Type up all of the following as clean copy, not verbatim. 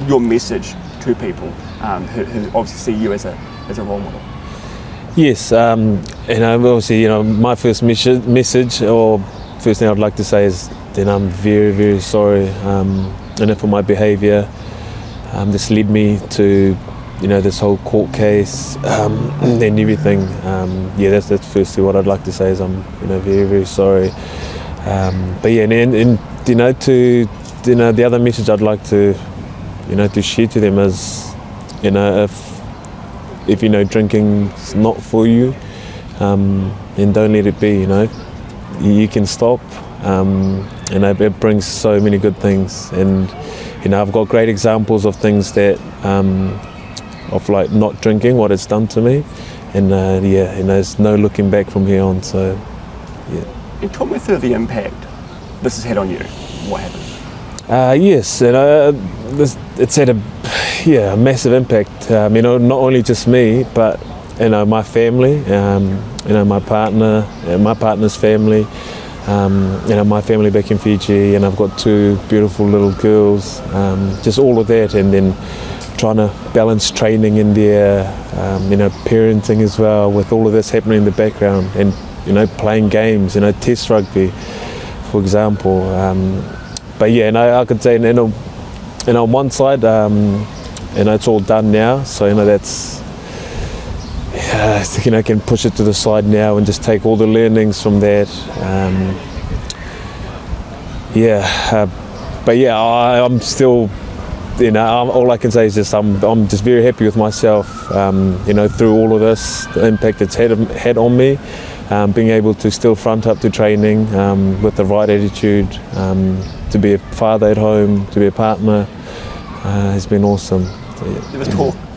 your message to people who obviously see you as a role model? Yes, obviously, my first message or first thing I'd like to say is that I'm very, very sorry, for my behaviour. This led me to, this whole court case and everything. That's firstly what I'd like to say is I'm, very, very sorry. The other message I'd like to, to share to them is, if drinking's not for you, then don't let it be. You can stop. It brings so many good things, and I've got great examples of things that of like not drinking, what it's done to me, and there's no looking back from here on. So And talk me through the impact this has had on you. What happened? Yes, it's had a massive impact. Not only just me, but my family, my partner's family, my family back in Fiji, and I've got 2 beautiful little girls. Just all of that, and then trying to balance training in there, parenting as well, with all of this happening in the background, and playing games, test rugby, for example. I could say, on one side, it's all done now, so that's, I can push it to the side now and just take all the learnings from that. I'm still, all I can say is just I'm just very happy with myself, through all of this, the impact it's had on me, being able to still front up to training with the right attitude, to be a father at home, to be a partner, has been awesome. So, There was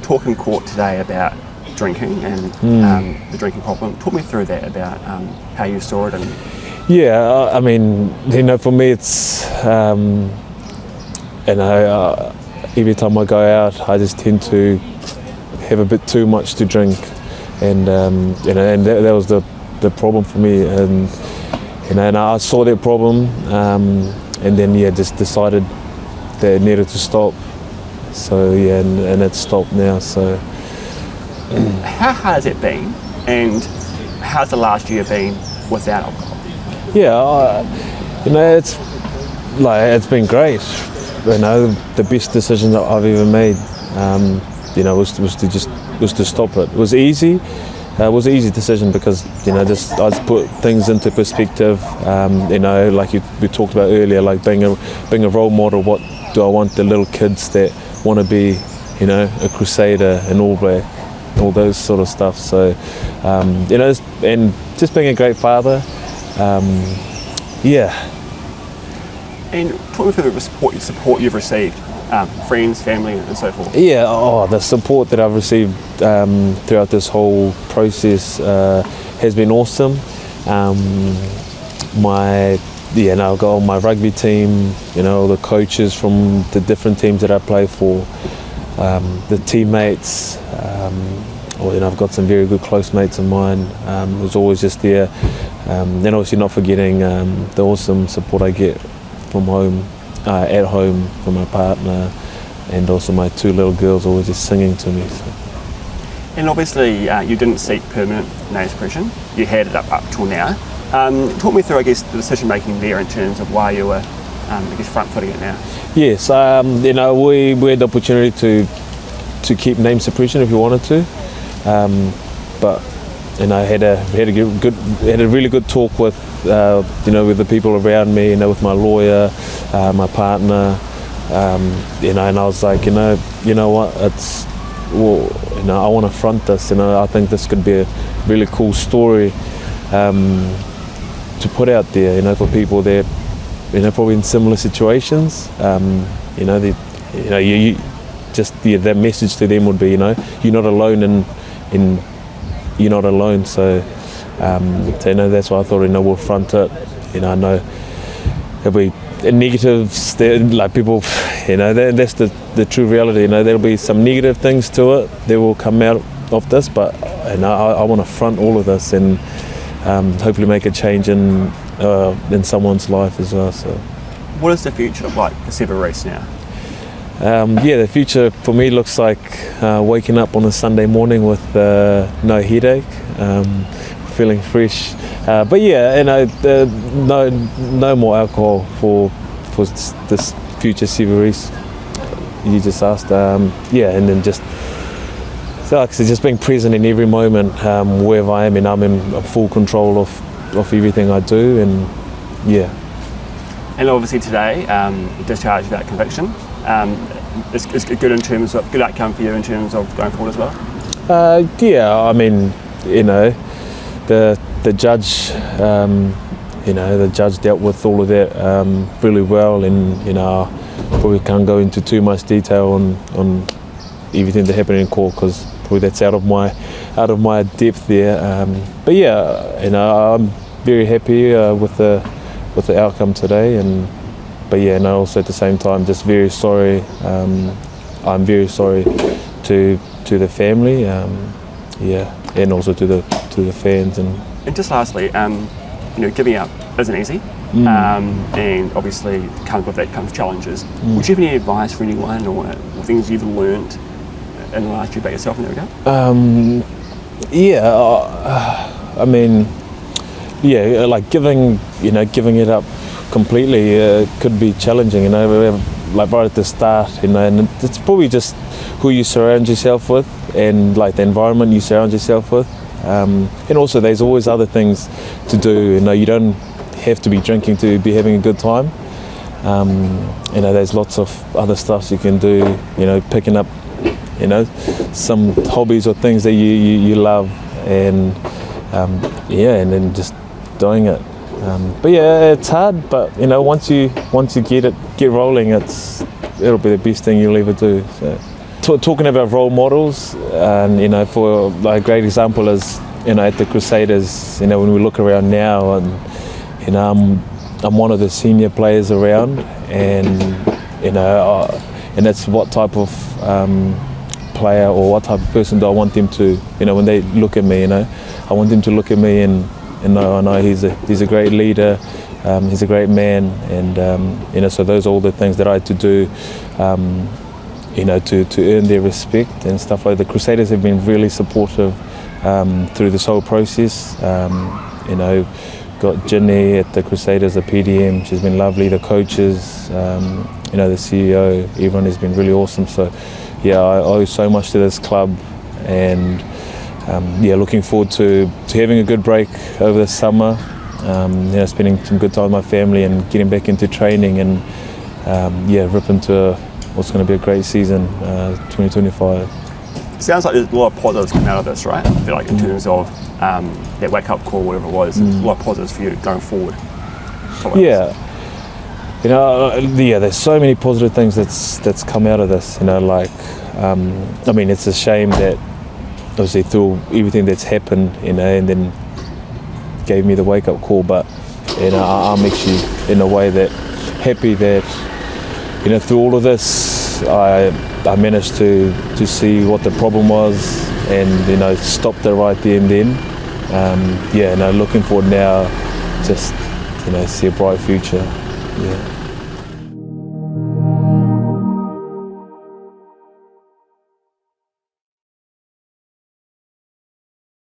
talk in court today about drinking and the drinking problem. Talk me through that, about how you saw it. And for me it's, every time I go out, I just tend to have a bit too much to drink, and that was the problem for me, and I saw that problem, and then just decided that it needed to stop. So and it's stopped now. So how hard has it been, and how's the last year been without alcohol? It's been great. The best decision that I've ever made, was to stop it. It was easy. It was an easy decision because I just put things into perspective. Like we talked about earlier, like being a role model. What do I want the little kids that want to be, a Crusader and all those sort of stuff. So, and just being a great father. And talk me through the support you've received, friends, family, and so forth. The support that I've received throughout this whole process has been awesome. I've got all my rugby team, all the coaches from the different teams that I play for, the teammates. I've got some very good close mates of mine who's always just there. Then obviously not forgetting the awesome support I get from home, at home, from my partner, and also my 2 little girls always just singing to me. So. And obviously you didn't seek permanent name suppression. You had it up till now. Talk me through, I guess, the decision making there in terms of why you were, front footing it now. Yes, we had the opportunity to keep name suppression if you wanted to, but I had a really good talk with with the people around me, with my lawyer, my partner, and I was like, you know what, I want to front this. I think this could be a really cool story to put out there, for people that, probably in similar situations. The message to them would be, you're not alone, and you're not alone. So, that's why I thought, we'll front it. I know there'll be negatives, like people, that's the true reality. There'll be some negative things to it that will come out of this, but I want to front all of this and hopefully make a change in someone's life as well. So, what does the future look like for Sevu Reece now? The future for me looks like waking up on a Sunday morning with no headache, feeling fresh. But yeah, no more alcohol for this future Sevu Reece. You just asked, and then just. So like I said, just being present in every moment, wherever I am, and I'm in full control of everything I do, and yeah. And obviously today, you discharged that conviction. It's good in terms of good outcome for you in terms of going forward as well. I mean, the judge, the judge dealt with all of that really well, and probably can't go into too much detail on everything that happened in court because probably that's out of my depth there. But yeah, I'm very happy with the outcome today, but also at the same time just very sorry. I'm very sorry to the family, and also to the fans. And just lastly, giving up isn't easy, and obviously with that comes challenges. Would you have any advice for anyone or things you've learned in the last year about yourself in that regard? Like giving it up completely could be challenging, like right at the start, and it's probably just who you surround yourself with and like the environment you surround yourself with, and also there's always other things to do. You don't have to be drinking to be having a good time. There's lots of other stuff you can do, picking up some hobbies or things that you love, and and then just doing it. But yeah, it's hard, but once you get rolling, it'll be the best thing you'll ever do. So talking about role models, and for like a great example is at the Crusaders, when we look around now, and I'm one of the senior players around, and and that's what type of player or what type of person do I want them to, when they look at me, I want them to look at me and I know he's a great leader, he's a great man, and so those are all the things that I had to do, to earn their respect and stuff like that. The Crusaders have been really supportive through this whole process. Got Ginny at the Crusaders, the PDM, she's been lovely. The coaches, the CEO, everyone has been really awesome. So yeah, I owe so much to this club, and looking forward to having a good break over the summer, spending some good time with my family and getting back into training, and rip into what's going to be a great season, 2025. Sounds like there's a lot of positives coming out of this, right? I feel like in terms of that wake-up call, whatever it was, there's a lot of positives for you going forward. There's so many positive things that's come out of this. It's a shame that obviously through everything that's happened, and then gave me the wake-up call, but I'm actually in a way that happy that through all of this I managed to see what the problem was, and stopped it right there and then. Looking forward now, just see a bright future. Yeah.